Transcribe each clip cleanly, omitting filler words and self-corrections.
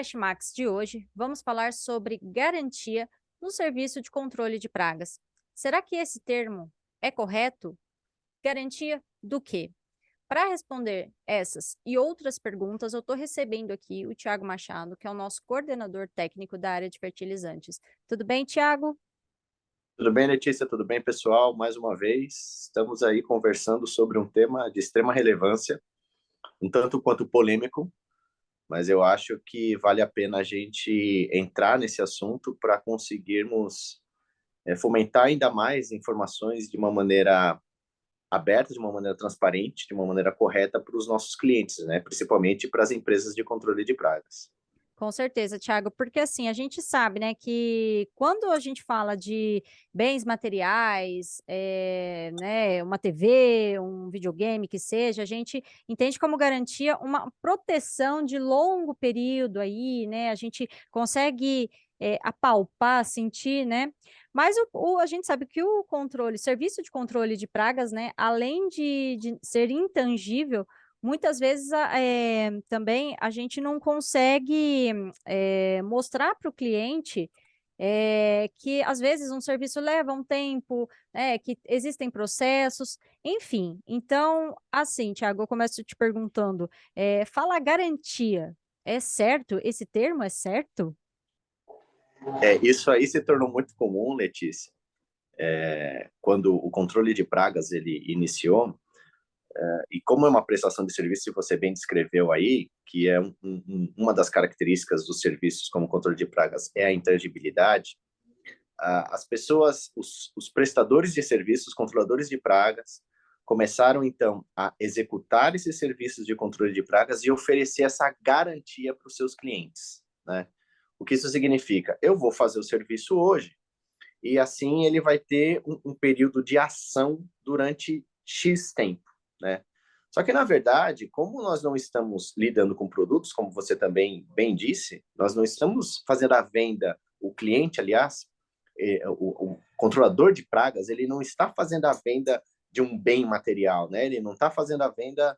Cash Max de hoje, vamos falar sobre garantia no serviço de controle de pragas. Será que esse termo é correto? Garantia do quê? Para responder essas e outras perguntas, eu estou recebendo aqui o Tiago Machado, que é o nosso coordenador técnico da área de fertilizantes. Tudo bem, Tiago? Tudo bem, Letícia? Tudo bem, pessoal? Mais uma vez, estamos aí conversando sobre um tema de extrema relevância, um tanto quanto polêmico, mas eu acho que vale a pena a gente entrar nesse assunto para conseguirmos fomentar ainda mais informações de uma maneira aberta, de uma maneira transparente, de uma maneira correta para os nossos clientes, né? Principalmente para as empresas de controle de pragas. Com certeza, Thiago, porque assim, a gente sabe, né, que quando a gente fala de bens materiais, né, uma TV, um videogame que seja, a gente entende como garantia uma proteção de longo período aí, né, a gente consegue apalpar, sentir, né, mas a gente sabe que o controle, serviço de controle de pragas, né, além de ser intangível, muitas vezes também a gente não consegue mostrar para o cliente que às vezes um serviço leva um tempo, né, que existem processos, enfim. Então, assim, Tiago, eu começo te perguntando, fala garantia, é certo? Esse termo é certo? Isso aí se tornou muito comum, Letícia, quando o controle de pragas ele iniciou. E como é uma prestação de serviço, que você bem descreveu aí, que é uma das características dos serviços como controle de pragas é a intangibilidade, as pessoas, os prestadores de serviços, os controladores de pragas, começaram então a executar esses serviços de controle de pragas e oferecer essa garantia para os seus clientes, né? O que isso significa? Eu vou fazer o serviço hoje e assim ele vai ter um período de ação durante X tempo, né? Só que, na verdade, como nós não estamos lidando com produtos, como você também bem disse, nós não estamos fazendo a venda, o cliente, aliás, o controlador de pragas, ele não está fazendo a venda de um bem material, né? Ele não está fazendo a venda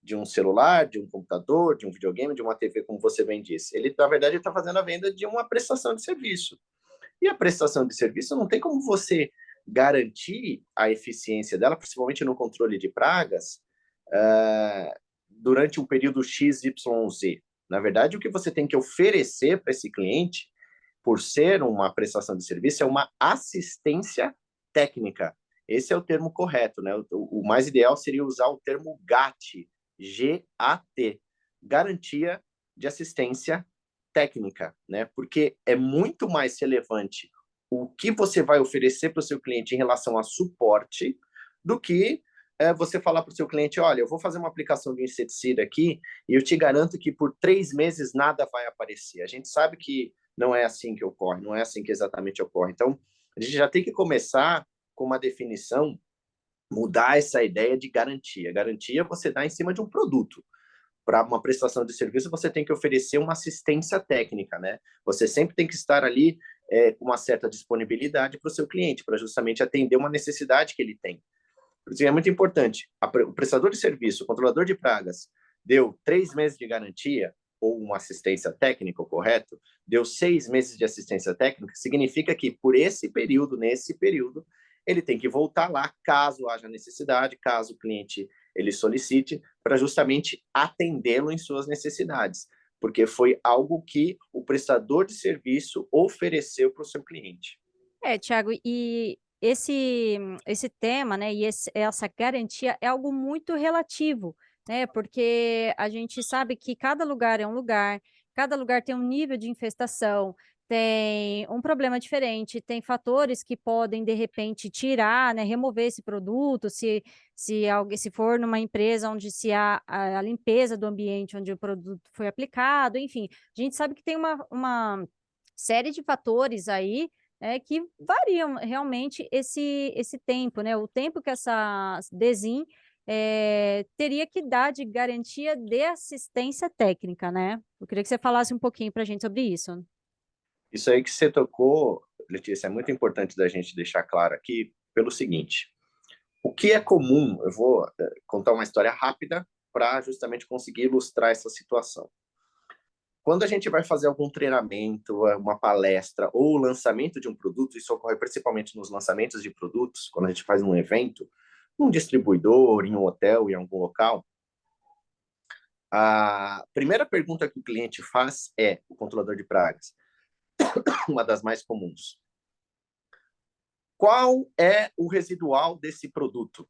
de um celular, de um computador, de um videogame, de uma TV, como você bem disse. Ele, na verdade, está fazendo a venda de uma prestação de serviço. E a prestação de serviço não tem como você garantir a eficiência dela, principalmente no controle de pragas, durante um período X, Y, Z. Na verdade, o que você tem que oferecer para esse cliente, por ser uma prestação de serviço, é uma assistência técnica. Esse é o termo correto, né? O mais ideal seria usar o termo GAT, G-A-T, Garantia de Assistência Técnica, né? Porque é muito mais relevante o que você vai oferecer para o seu cliente em relação a suporte do que você falar para o seu cliente, olha, eu vou fazer uma aplicação de inseticida aqui e eu te garanto que por 3 meses nada vai aparecer. A gente sabe que não é assim que ocorre, não é assim que exatamente ocorre. Então, a gente já tem que começar com uma definição, mudar essa ideia de garantia. Garantia você dá em cima de um produto. Para uma prestação de serviço, você tem que oferecer uma assistência técnica, né? Você sempre tem que estar ali com uma certa disponibilidade para o seu cliente, para justamente atender uma necessidade que ele tem. Por isso é muito importante. O prestador de serviço, o controlador de pragas, deu 3 meses de garantia ou uma assistência técnica, correto? Deu 6 meses de assistência técnica, significa que por esse período, nesse período, ele tem que voltar lá, caso haja necessidade, caso o cliente ele solicite, para justamente atendê-lo em suas necessidades, porque foi algo que o prestador de serviço ofereceu para o seu cliente. Tiago, e esse tema, né, e essa garantia é algo muito relativo, né, porque a gente sabe que cada lugar é um lugar, cada lugar tem um nível de infestação, tem um problema diferente, tem fatores que podem, de repente, tirar, né, remover esse produto, se for numa empresa onde se há a limpeza do ambiente onde o produto foi aplicado, enfim, a gente sabe que tem uma série de fatores aí que variam realmente esse tempo, né? O tempo que essa Desim teria que dar de garantia de assistência técnica, né? Eu queria que você falasse um pouquinho para a gente sobre isso. Isso aí que você tocou, Letícia, é muito importante da gente deixar claro aqui pelo seguinte: o que é comum, eu vou contar uma história rápida para justamente conseguir ilustrar essa situação. quando a gente vai fazer algum treinamento, uma palestra ou o lançamento de um produto, isso ocorre principalmente nos lançamentos de produtos, quando a gente faz um evento, um distribuidor, em um hotel, em algum local, a primeira pergunta que o cliente faz é o controlador de pragas, uma das mais comuns. Qual é o residual desse produto?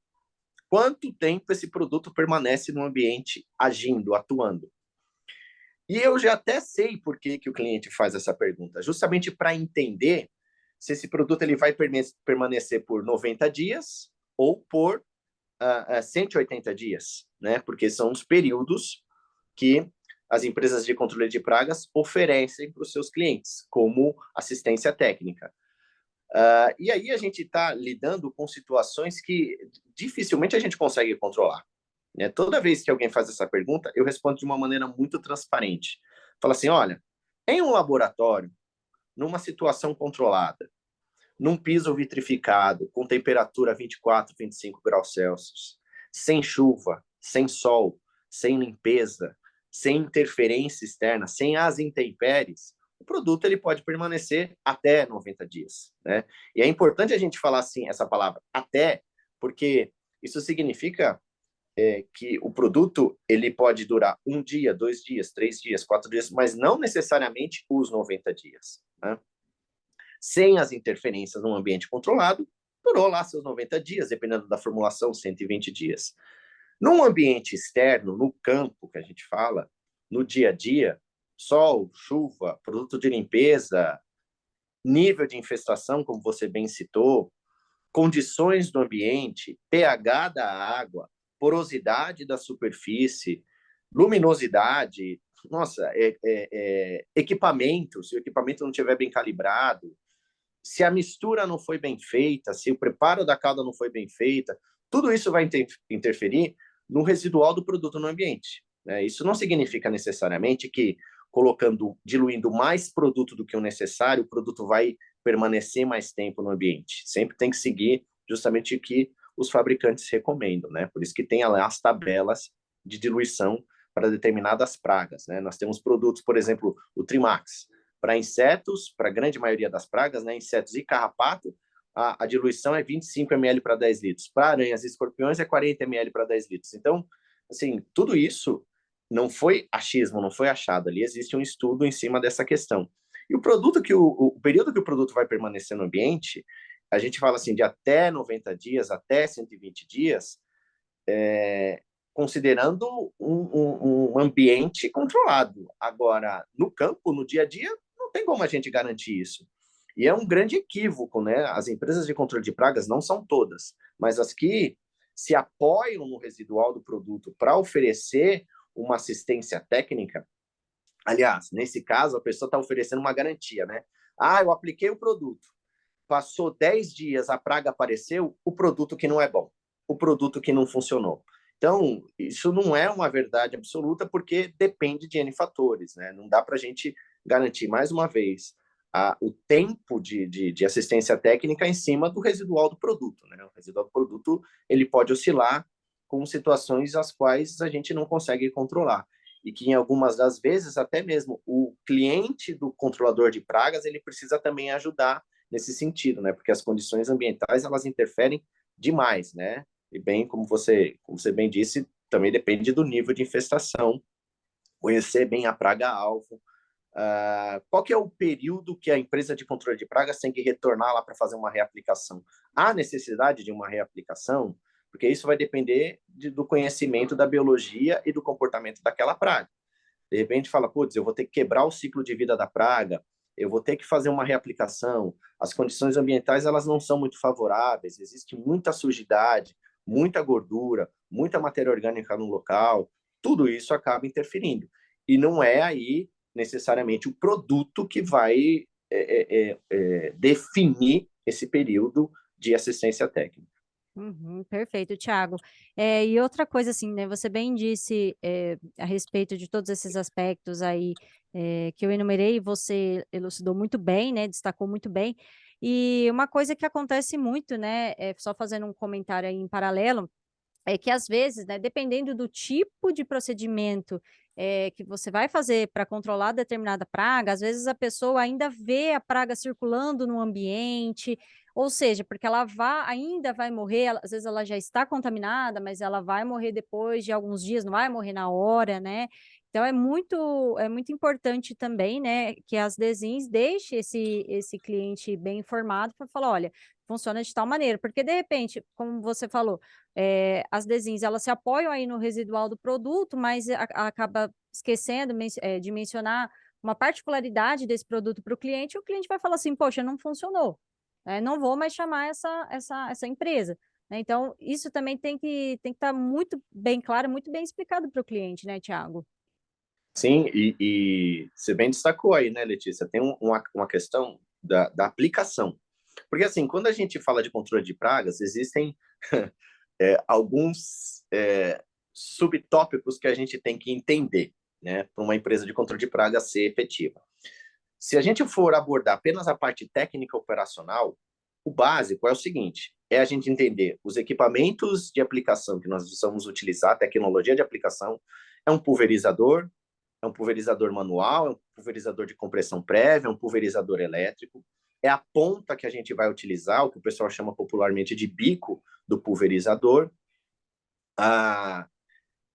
Quanto tempo esse produto permanece no ambiente agindo, atuando? E eu já até sei por que, que o cliente faz essa pergunta, justamente para entender se esse produto ele vai permanecer por 90 dias ou por 180 dias, né? Porque são os períodos que as empresas de controle de pragas oferecem para os seus clientes, como assistência técnica. E aí a gente está lidando com situações que dificilmente a gente consegue controlar. Né? Toda vez que alguém faz essa pergunta, eu respondo de uma maneira muito transparente. Fala assim, olha, em um laboratório, numa situação controlada, num piso vitrificado, com temperatura 24, 25 graus Celsius, sem chuva, sem sol, sem limpeza, sem interferência externa, sem as intempéries, o produto ele pode permanecer até 90 dias. Né? E é importante a gente falar assim, essa palavra até, porque isso significa que o produto ele pode durar 1 dia, 2 dias, 3 dias, 4 dias, mas não necessariamente os 90 dias. Né? Sem as interferências num ambiente controlado, durou lá seus 90 dias, dependendo da formulação, 120 dias. Num ambiente externo, no campo que a gente fala, no dia a dia, sol, chuva, produto de limpeza, nível de infestação, como você bem citou, condições do ambiente, pH da água, porosidade da superfície, luminosidade, nossa, equipamento, se o equipamento não estiver bem calibrado, se a mistura não foi bem feita, se o preparo da calda não foi bem feita, tudo isso vai interferir no residual do produto no ambiente. Né? Isso não significa necessariamente que diluindo mais produto do que o necessário, o produto vai permanecer mais tempo no ambiente. Sempre tem que seguir justamente o que os fabricantes recomendam, né? Por isso que tem lá as tabelas de diluição para determinadas pragas, né? Nós temos produtos, por exemplo, o Trimax, para insetos, para a grande maioria das pragas, né, insetos e carrapato, a diluição é 25 ml para 10 litros. Para aranhas e escorpiões é 40 ml para 10 litros. Então, assim, tudo isso não foi achismo, não foi achado ali, existe um estudo em cima dessa questão. E o produto o período que o produto vai permanecer no ambiente, a gente fala assim de até 90 dias, até 120 dias, considerando um ambiente controlado. Agora, no campo, no dia a dia, não tem como a gente garantir isso. E é um grande equívoco, né? As empresas de controle de pragas não são todas, mas as que se apoiam no residual do produto para oferecer uma assistência técnica. Aliás, nesse caso, a pessoa está oferecendo uma garantia, né? Eu apliquei o produto, passou 10 dias, a praga apareceu, o produto que não é bom, o produto que não funcionou. Então, isso não é uma verdade absoluta, porque depende de N fatores, né? Não dá para a gente garantir, mais uma vez, o tempo de assistência técnica em cima do residual do produto, né? O residual do produto, ele pode oscilar com situações as quais a gente não consegue controlar. E que, em algumas das vezes, até mesmo o cliente do controlador de pragas, ele precisa também ajudar nesse sentido, né? Porque as condições ambientais, elas interferem demais, né? E bem, como você bem disse, também depende do nível de infestação, conhecer bem a praga-alvo. Qual que é o período que a empresa de controle de pragas tem que retornar lá para fazer uma reaplicação? Há necessidade de uma reaplicação? Porque isso vai depender do conhecimento da biologia e do comportamento daquela praga. De repente fala, putz, eu vou ter que quebrar o ciclo de vida da praga, eu vou ter que fazer uma reaplicação, as condições ambientais elas não são muito favoráveis, existe muita sujidade, muita gordura, muita matéria orgânica no local, tudo isso acaba interferindo. E não é aí necessariamente o produto que vai definir esse período de assistência técnica. Perfeito, Thiago. E outra coisa, assim, né? Você bem disse a respeito de todos esses aspectos aí que eu enumerei, você elucidou muito bem, né? Destacou muito bem. E uma coisa que acontece muito, né? Só fazendo um comentário aí em paralelo, é que às vezes, né, dependendo do tipo de procedimento que você vai fazer para controlar determinada praga, às vezes a pessoa ainda vê a praga circulando no ambiente, ou seja, porque ainda vai morrer, às vezes ela já está contaminada, mas ela vai morrer depois de alguns dias, não vai morrer na hora, né? Então é muito importante também, né, que as Desins deixem esse cliente bem informado para falar, olha, funciona de tal maneira, porque de repente, como você falou, as Desins, elas se apoiam aí no residual do produto, mas acaba esquecendo de mencionar uma particularidade desse produto para o cliente, e o cliente vai falar assim, poxa, não funcionou, né? Não vou mais chamar essa empresa, né? Então, isso também tem que estar muito bem claro, muito bem explicado para o cliente, né, Tiago? Sim, e você bem destacou aí, né, Letícia? Tem uma questão da aplicação. Porque, assim, quando a gente fala de controle de pragas, existem alguns subtópicos que a gente tem que entender, né, para uma empresa de controle de pragas ser efetiva. Se a gente for abordar apenas a parte técnica operacional, o básico é o seguinte: é a gente entender os equipamentos de aplicação que nós vamos utilizar, a tecnologia de aplicação, é um pulverizador manual, é um pulverizador de compressão prévia, é um pulverizador elétrico, é a ponta que a gente vai utilizar, o que o pessoal chama popularmente de bico do pulverizador, ah,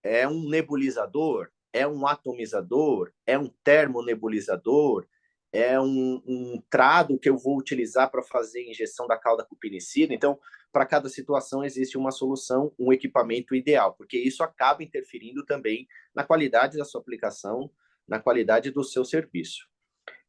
é um nebulizador, é um atomizador, é um termonebulizador, é um trado que eu vou utilizar para fazer injeção da cauda cupinicida. Então, para cada situação existe uma solução, um equipamento ideal, porque isso acaba interferindo também na qualidade da sua aplicação, na qualidade do seu serviço.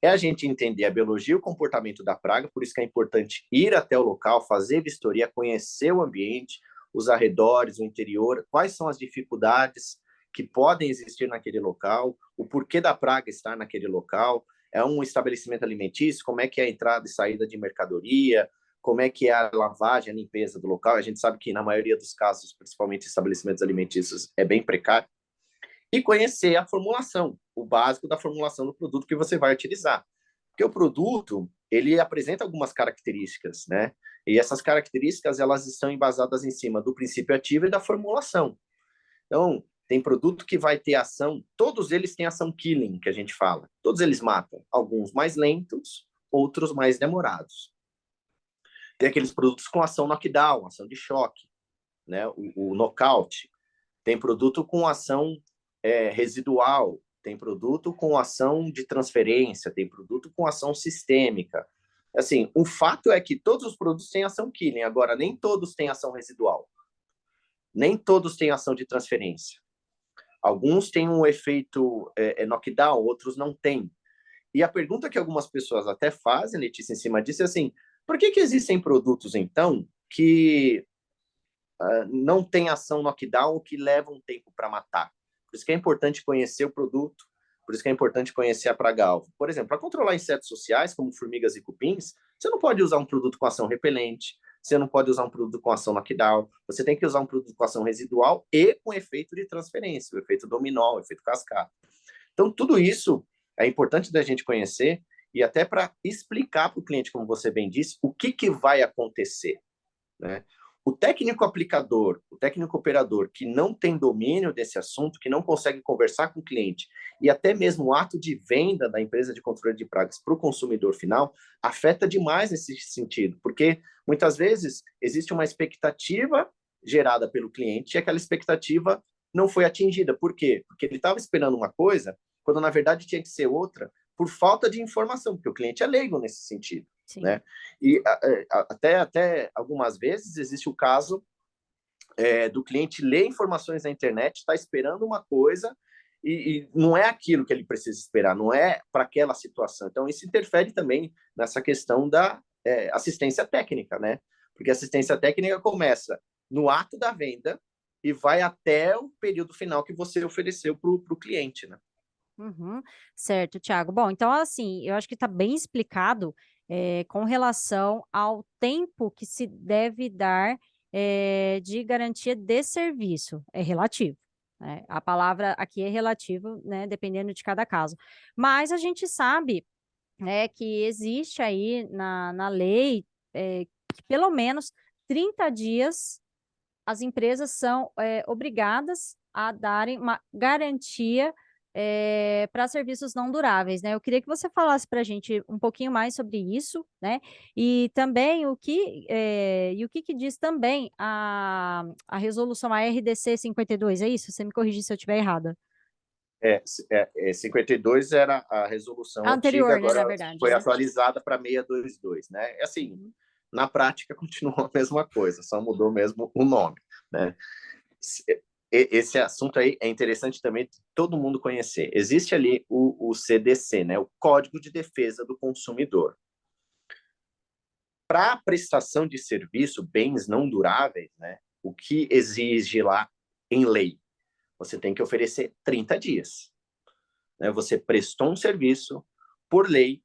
É a gente entender a biologia e o comportamento da praga, por isso que é importante ir até o local, fazer vistoria, conhecer o ambiente, os arredores, o interior, quais são as dificuldades que podem existir naquele local, o porquê da praga estar naquele local, é um estabelecimento alimentício, como é que é a entrada e saída de mercadoria, como é que é a lavagem, a limpeza do local. A gente sabe que na maioria dos casos, principalmente estabelecimentos alimentícios, é bem precário. E conhecer a formulação, o básico da formulação do produto que você vai utilizar. Porque o produto, ele apresenta algumas características, né? E essas características, elas estão embasadas em cima do princípio ativo e da formulação. Então, tem produto que vai ter ação, todos eles têm ação killing, que a gente fala. Todos eles matam, alguns mais lentos, outros mais demorados. Tem aqueles produtos com ação knockdown, ação de choque, né? O nocaute. Tem produto com ação residual, tem produto com ação de transferência, tem produto com ação sistêmica. Assim, o fato é que todos os produtos têm ação killing, agora nem todos têm ação residual, nem todos têm ação de transferência. Alguns têm um efeito knockdown, outros não têm. E a pergunta que algumas pessoas até fazem, Letícia, em cima disso é assim: por que existem produtos, então, que não têm ação knockdown ou que levam tempo para matar? Por isso que é importante conhecer o produto, por isso que é importante conhecer a praga-alvo. Por exemplo, para controlar insetos sociais, como formigas e cupins, você não pode usar um produto com ação repelente, você não pode usar um produto com ação knockdown, você tem que usar um produto com ação residual e com efeito de transferência, o efeito dominó, o efeito cascata. Então, tudo isso é importante da gente conhecer e até para explicar para o cliente, como você bem disse, o que vai acontecer, né? O técnico aplicador, o técnico operador que não tem domínio desse assunto, que não consegue conversar com o cliente e até mesmo o ato de venda da empresa de controle de pragas para o consumidor final, afeta demais nesse sentido, porque muitas vezes existe uma expectativa gerada pelo cliente e aquela expectativa não foi atingida. Por quê? Porque ele estava esperando uma coisa, quando na verdade tinha que ser outra, por falta de informação, porque o cliente é leigo nesse sentido. Sim. Né? E até algumas vezes existe o caso do cliente ler informações na internet, está esperando uma coisa e não é aquilo que ele precisa esperar, não é para aquela situação. Então, isso interfere também nessa questão da assistência técnica, né? Porque a assistência técnica começa no ato da venda e vai até o período final que você ofereceu para o cliente, né? Uhum. Certo, Thiago. Bom, então, assim, eu acho que está bem explicado com relação ao tempo que se deve dar de garantia de serviço. É relativo, né? A palavra aqui é relativo, né, dependendo de cada caso. Mas a gente sabe, né, que existe aí na lei que pelo menos 30 dias as empresas são obrigadas a darem uma garantia para serviços não duráveis, né? Eu queria que você falasse para a gente um pouquinho mais sobre isso, né? E também o que diz também a resolução a RDC 52, é isso? Você me corrigir se eu estiver errada. 52 era a resolução A antiga, anterior, né, na agora verdade, foi né? atualizada para 622, né? É assim, na prática continua a mesma coisa, só mudou mesmo o nome, né? Esse assunto aí é interessante também todo mundo conhecer. Existe ali o CDC, né? O Código de Defesa do Consumidor. Para a prestação de serviço, bens não duráveis, né? O que exige lá em lei? Você tem que oferecer 30 dias. Né? Você prestou um serviço, por lei,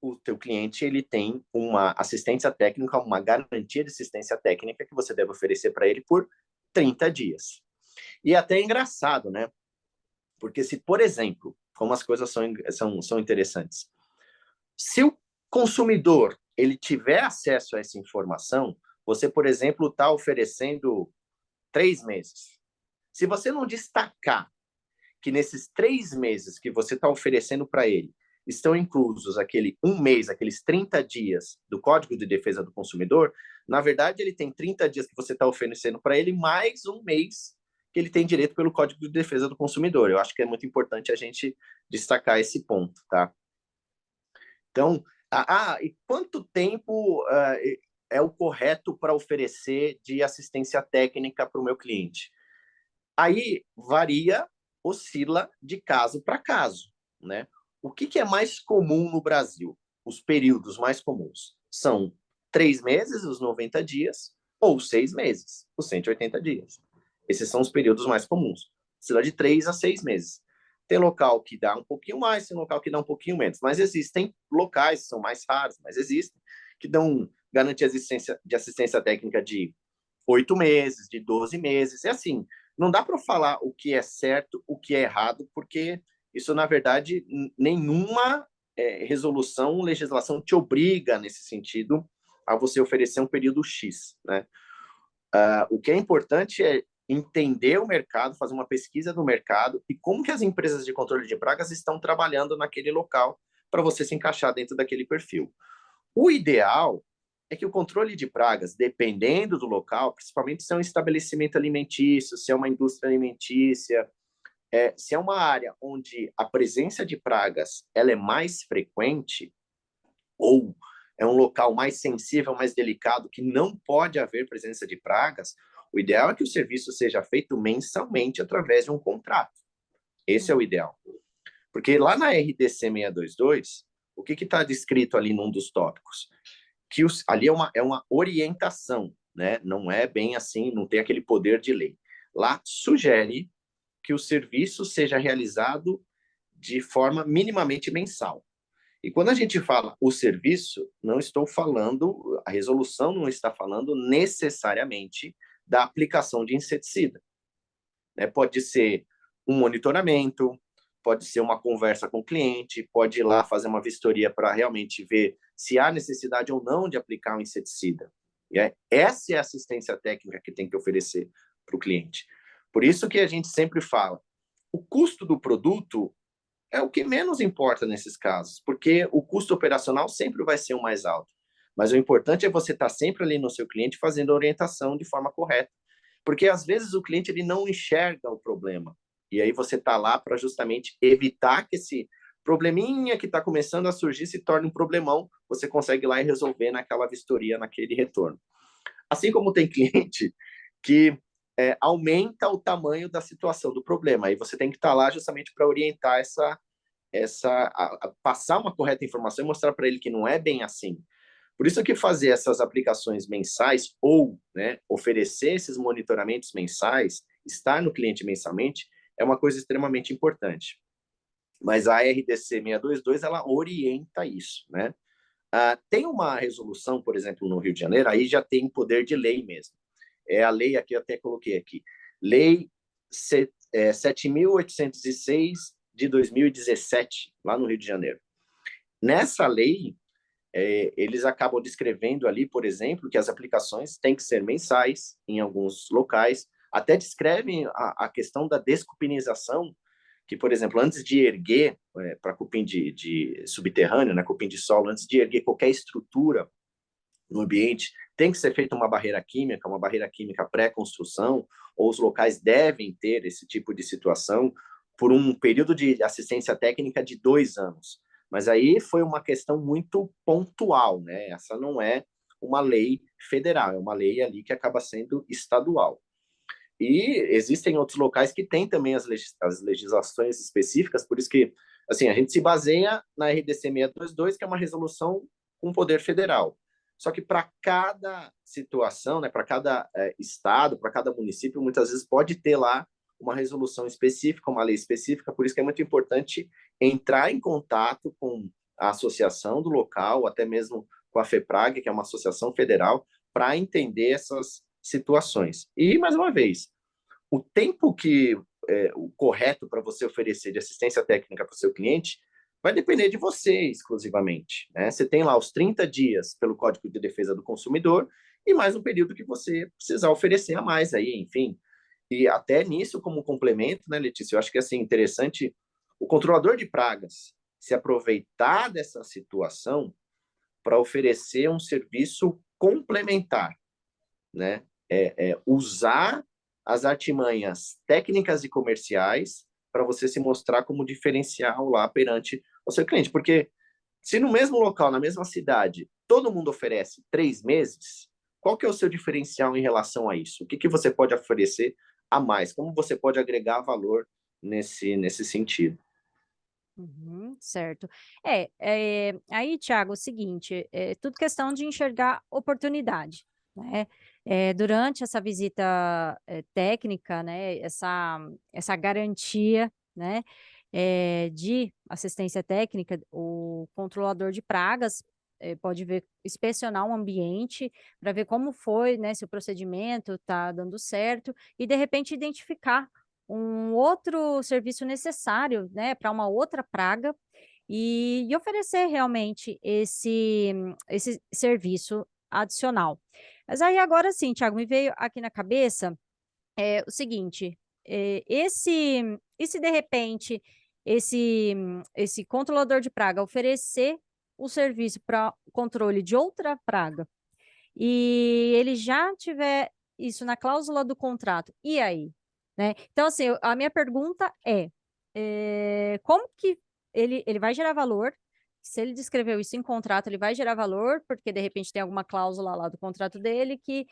o teu cliente ele tem uma assistência técnica, uma garantia de assistência técnica que você deve oferecer para ele por 30 dias. E até é engraçado, né? Porque se, por exemplo, como as coisas são interessantes, se o consumidor ele tiver acesso a essa informação, você, por exemplo, está oferecendo 3 meses. Se você não destacar que nesses 3 meses que você está oferecendo para ele estão inclusos aquele 1 mês, aqueles 30 dias do Código de Defesa do Consumidor, na verdade ele tem 30 dias que você está oferecendo para ele, mais 1 mês que ele tem direito pelo Código de Defesa do Consumidor. Eu acho que é muito importante a gente destacar esse ponto, tá? Então, e quanto tempo é o correto para oferecer de assistência técnica para o meu cliente? Aí varia, oscila de caso para caso, né? O que é mais comum no Brasil? Os períodos mais comuns são 3 meses, os 90 dias, ou 6 meses, os 180 dias. Esses são os períodos mais comuns. Oscila de 3 a 6 meses. Tem local que dá um pouquinho mais, tem local que dá um pouquinho menos. Mas existem locais, são mais raros, mas existem, que dão garantia de assistência técnica de 8 meses, de 12 meses. É assim, não dá para falar o que é certo, o que é errado, porque isso, na verdade, nenhuma resolução, legislação te obriga, nesse sentido, a você oferecer um período X, né? O que é importante é entender o mercado, fazer uma pesquisa do mercado e como que as empresas de controle de pragas estão trabalhando naquele local para você se encaixar dentro daquele perfil. O ideal é que o controle de pragas, dependendo do local, principalmente se é um estabelecimento alimentício, se é uma indústria alimentícia, se é uma área onde a presença de pragas ela é mais frequente, ou é um local mais sensível, mais delicado, que não pode haver presença de pragas, o ideal é que o serviço seja feito mensalmente através de um contrato. Esse é o ideal. Porque lá na RDC 622, o que está descrito ali num dos tópicos? Que ali é uma orientação, né? Não é bem assim, não tem aquele poder de lei. Lá sugere que o serviço seja realizado de forma minimamente mensal. E quando a gente fala o serviço, não estou falando, a resolução não está falando necessariamente da aplicação de inseticida. Né? Pode ser um monitoramento, pode ser uma conversa com o cliente, pode ir lá fazer uma vistoria para realmente ver se há necessidade ou não de aplicar um inseticida. Essa é a assistência técnica que tem que oferecer para o cliente. Por isso que a gente sempre fala, o custo do produto é o que menos importa nesses casos, porque o custo operacional sempre vai ser o mais alto. Mas o importante é você estar sempre ali no seu cliente fazendo a orientação de forma correta. Porque às vezes o cliente ele não enxerga o problema. E aí você está lá para justamente evitar que esse probleminha que está começando a surgir se torne um problemão. Você consegue ir lá e resolver naquela vistoria, naquele retorno. Assim como tem cliente que aumenta o tamanho da situação, do problema. Aí você tem que estar lá justamente para orientar passar uma correta informação e mostrar para ele que não é bem assim. Por isso que fazer essas aplicações mensais ou, né, oferecer esses monitoramentos mensais, estar no cliente mensalmente, é uma coisa extremamente importante. Mas a RDC 622, ela orienta isso, né? Tem uma resolução, por exemplo, no Rio de Janeiro, aí já tem poder de lei mesmo. É a lei aqui, eu até coloquei aqui, Lei 7.806 de 2017, lá no Rio de Janeiro. Nessa lei, eles acabam descrevendo ali, por exemplo, que as aplicações têm que ser mensais em alguns locais, até descrevem a questão da descupinização, que, por exemplo, antes de erguer, para cupim de subterrâneo, né, cupim de solo, antes de erguer qualquer estrutura no ambiente, tem que ser feita uma barreira química pré-construção, ou os locais devem ter esse tipo de situação por um período de assistência técnica de 2 anos. Mas aí foi uma questão muito pontual, né? Essa não é uma lei federal, é uma lei ali que acaba sendo estadual. E existem outros locais que têm também as legislações específicas, por isso que assim, a gente se baseia na RDC 622, que é uma resolução com poder federal. Só que para cada situação, né, para cada estado, para cada município, muitas vezes pode ter lá uma resolução específica, uma lei específica, por isso que é muito importante entrar em contato com a associação do local, até mesmo com a FEPRAG, que é uma associação federal, para entender essas situações. E, mais uma vez, o tempo que o correto para você oferecer de assistência técnica para o seu cliente vai depender de você exclusivamente, né? Você tem lá os 30 dias pelo Código de Defesa do Consumidor e mais um período que você precisar oferecer a mais aí, enfim. E até nisso, como complemento, né, Letícia, eu acho que é assim, interessante o controlador de pragas se aproveitar dessa situação para oferecer um serviço complementar, né? Usar as artimanhas técnicas e comerciais para você se mostrar como diferencial lá perante o seu cliente. Porque se no mesmo local, na mesma cidade, todo mundo oferece 3 meses, qual que é o seu diferencial em relação a isso? O que, que você pode oferecer a mais? Como você pode agregar valor nesse sentido? Uhum, certo. Aí, Thiago, é o seguinte, é tudo questão de enxergar oportunidade, né? Durante essa visita técnica, né, essa garantia, né, de assistência técnica, o controlador de pragas pode ver, inspecionar um ambiente para ver como foi, né, se o procedimento está dando certo e, de repente, identificar um outro serviço necessário, né, para uma outra praga e oferecer realmente esse serviço adicional. Mas aí agora sim, Thiago, me veio aqui na cabeça o seguinte, e se de repente esse controlador de praga oferecer o serviço para controle de outra praga e ele já tiver isso na cláusula do contrato, e aí? Né? Então, assim, a minha pergunta como que ele vai gerar valor? Se ele descreveu isso em contrato, ele vai gerar valor, porque de repente tem alguma cláusula lá do contrato dele que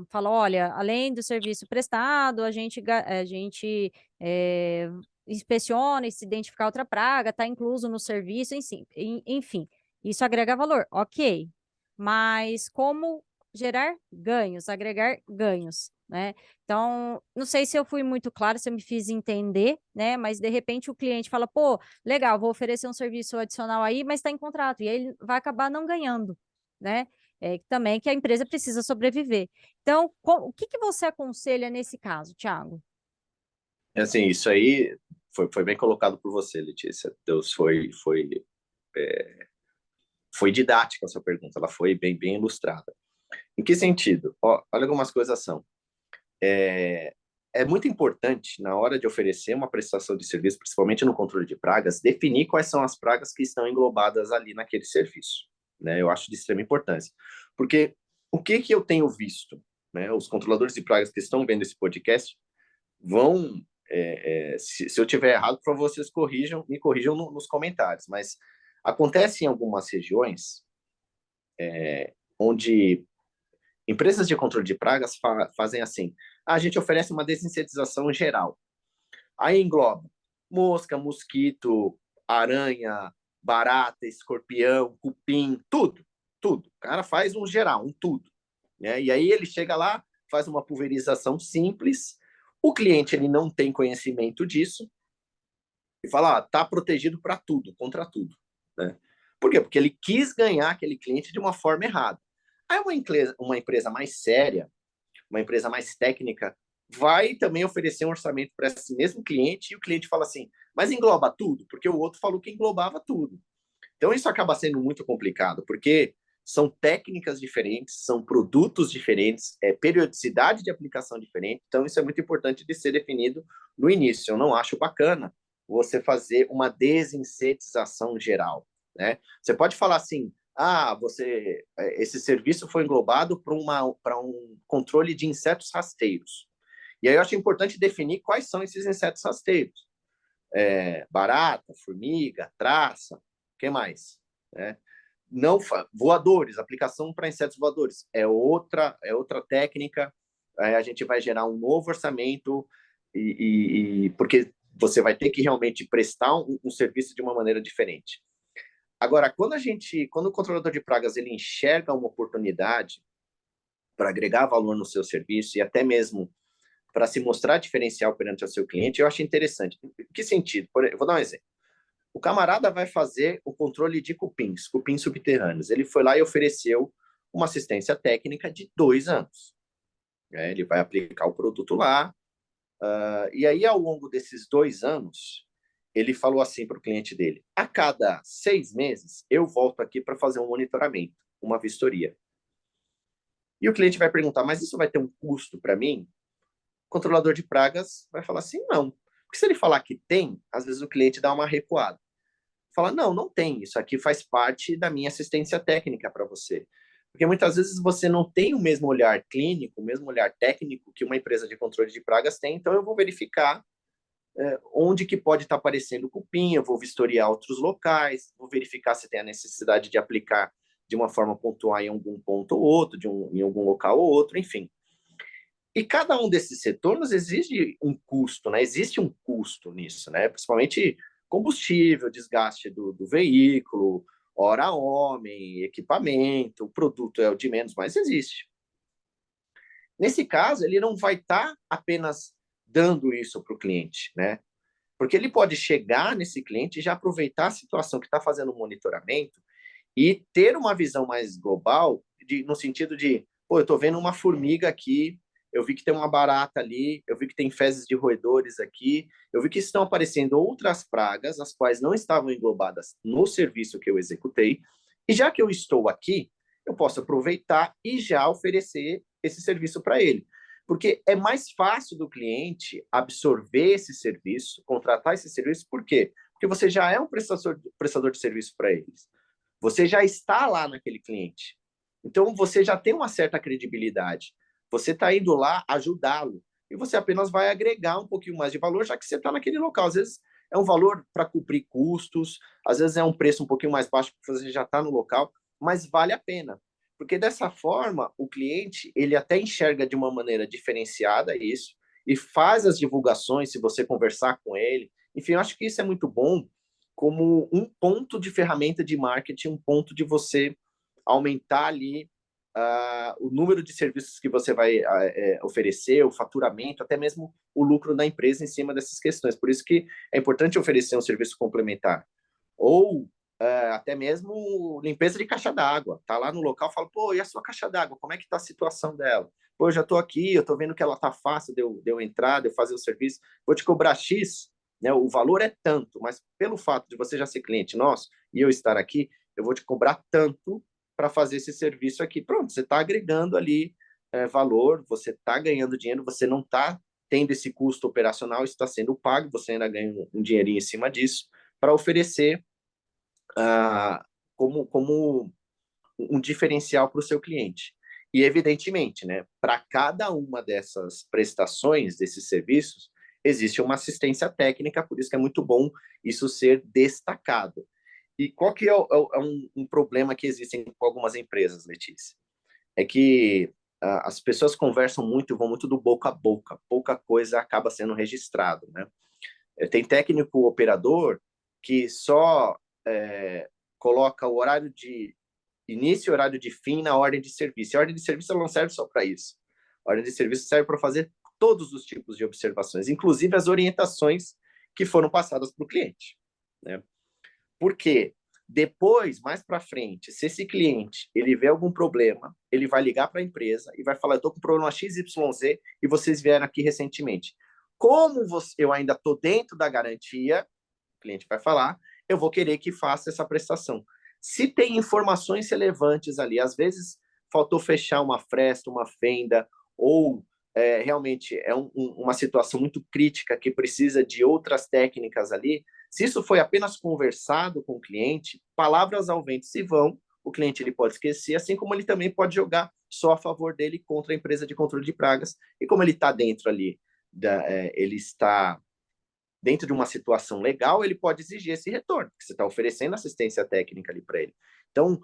fala, olha, além do serviço prestado, a gente inspeciona e se identificar outra praga, está incluso no serviço, enfim, isso agrega valor, ok. Mas como gerar ganhos, agregar ganhos, né? Então, não sei se eu fui muito claro, se eu me fiz entender, né? Mas de repente o cliente fala, pô, legal, vou oferecer um serviço adicional aí, mas está em contrato, e aí ele vai acabar não ganhando, né? Também que a empresa precisa sobreviver. Então, o que que você aconselha nesse caso, Thiago? Assim, isso aí foi bem colocado por você, Letícia. Deus foi didática a sua pergunta, ela foi bem ilustrada. Em que sentido? Ó, olha como as coisas são. É muito importante, na hora de oferecer uma prestação de serviço, principalmente no controle de pragas, definir quais são as pragas que estão englobadas ali naquele serviço. Né? Eu acho de extrema importância. Porque o que, que eu tenho visto? Né? Os controladores de pragas que estão vendo esse podcast vão. Se eu tiver errado, por favor, vocês me corrijam nos comentários. Mas acontece em algumas regiões onde empresas de controle de pragas fazem assim: a gente oferece uma desinsetização geral. Aí engloba mosca, mosquito, aranha, barata, escorpião, cupim, tudo, tudo. O cara faz um geral, um tudo. Né? E aí ele chega lá, faz uma pulverização simples, o cliente ele não tem conhecimento disso e fala, tá protegido para tudo, contra tudo. Né? Por quê? Porque ele quis ganhar aquele cliente de uma forma errada. Aí uma empresa mais séria, uma empresa mais técnica, vai também oferecer um orçamento para esse mesmo cliente e o cliente fala assim, mas engloba tudo? Porque o outro falou que englobava tudo. Então isso acaba sendo muito complicado, porque são técnicas diferentes, são produtos diferentes, periodicidade de aplicação diferente, então isso é muito importante de ser definido no início. Eu não acho bacana você fazer uma desinsetização geral, né? Você pode falar assim, esse serviço foi englobado para um controle de insetos rasteiros. E aí eu acho importante definir quais são esses insetos rasteiros. Barata, formiga, traça, o que mais? Não voadores, aplicação para insetos voadores é outra técnica. A gente vai gerar um novo orçamento porque você vai ter que realmente prestar um serviço de uma maneira diferente. Agora, quando o controlador de pragas ele enxerga uma oportunidade para agregar valor no seu serviço e até mesmo para se mostrar diferencial perante o seu cliente, eu acho interessante. Em que sentido? Eu vou dar um exemplo. O camarada vai fazer o controle de cupins subterrâneos. Ele foi lá e ofereceu uma assistência técnica de 2 anos. Ele vai aplicar o produto lá. E aí, ao longo desses 2 anos, ele falou assim para o cliente dele: a cada 6 meses, eu volto aqui para fazer um monitoramento, uma vistoria. E o cliente vai perguntar: mas isso vai ter um custo para mim? O controlador de pragas vai falar assim: não. Porque se ele falar que tem, às vezes o cliente dá uma recuada. Fala, não, não tem, isso aqui faz parte da minha assistência técnica para você. Porque muitas vezes você não tem o mesmo olhar clínico, o mesmo olhar técnico que uma empresa de controle de pragas tem, então eu vou verificar onde que pode estar aparecendo cupim, eu vou vistoriar outros locais, vou verificar se tem a necessidade de aplicar de uma forma pontual em algum ponto ou outro, em algum local ou outro, enfim. E cada um desses setores exige um custo, né? Existe um custo nisso, né? Principalmente combustível, desgaste do veículo, hora homem, equipamento, o produto é o de menos, mas existe. Nesse caso, ele não vai estar apenas dando isso para o cliente, né? Porque ele pode chegar nesse cliente e já aproveitar a situação que está fazendo o monitoramento e ter uma visão mais global, no sentido de, pô, eu estou vendo uma formiga aqui, eu vi que tem uma barata ali, eu vi que tem fezes de roedores aqui, eu vi que estão aparecendo outras pragas, as quais não estavam englobadas no serviço que eu executei, e já que eu estou aqui, eu posso aproveitar e já oferecer esse serviço para ele. Porque é mais fácil do cliente absorver esse serviço, contratar esse serviço, por quê? Porque você já é um prestador de serviço para eles. Você já está lá naquele cliente. Então, você já tem uma certa credibilidade. Você está indo lá ajudá-lo. E você apenas vai agregar um pouquinho mais de valor, já que você está naquele local. Às vezes é um valor para cobrir custos, às vezes é um preço um pouquinho mais baixo, porque você já está no local, mas vale a pena. Porque dessa forma, o cliente ele até enxerga de uma maneira diferenciada isso, e faz as divulgações, se você conversar com ele. Enfim, eu acho que isso é muito bom como um ponto de ferramenta de marketing, um ponto de você aumentar ali o número de serviços que você vai oferecer, o faturamento, até mesmo o lucro da empresa em cima dessas questões. Por isso que é importante oferecer um serviço complementar. Ou até mesmo limpeza de caixa d'água. Tá lá no local, fala, pô, e a sua caixa d'água? Como é que tá a situação dela? Pô, eu já estou aqui, eu estou vendo que ela tá fácil de eu entrar, de eu fazer o serviço, vou te cobrar X, né? O valor é tanto, mas pelo fato de você já ser cliente nosso e eu estar aqui, eu vou te cobrar tanto para fazer esse serviço aqui. Pronto, você está agregando ali valor, você está ganhando dinheiro, você não está tendo esse custo operacional, está sendo pago, você ainda ganha um dinheirinho em cima disso, para oferecer como um diferencial para o seu cliente. E, evidentemente, né, para cada uma dessas prestações, desses serviços, existe uma assistência técnica, por isso que é muito bom isso ser destacado. E qual que é um problema que existe com algumas empresas, Letícia? É que as pessoas conversam muito, vão muito do boca a boca, pouca coisa acaba sendo registrado, né? Tem técnico operador que só coloca o horário de início e horário de fim na ordem de serviço. E a ordem de serviço ela não serve só para isso. A ordem de serviço serve para fazer todos os tipos de observações, inclusive as orientações que foram passadas para o cliente, né? Porque depois, mais para frente, se esse cliente ele vê algum problema, ele vai ligar para a empresa e vai falar, eu estou com problema XYZ e vocês vieram aqui recentemente. Como eu ainda estou dentro da garantia, o cliente vai falar, eu vou querer que faça essa prestação. Se tem informações relevantes ali, às vezes faltou fechar uma fresta, uma fenda, ou realmente é uma situação muito crítica que precisa de outras técnicas ali, se isso foi apenas conversado com o cliente, palavras ao vento se vão, o cliente ele pode esquecer, assim como ele também pode jogar só a favor dele contra a empresa de controle de pragas. E como ele está dentro ali, ele está dentro de uma situação legal, ele pode exigir esse retorno, porque você está oferecendo assistência técnica ali para ele. Então,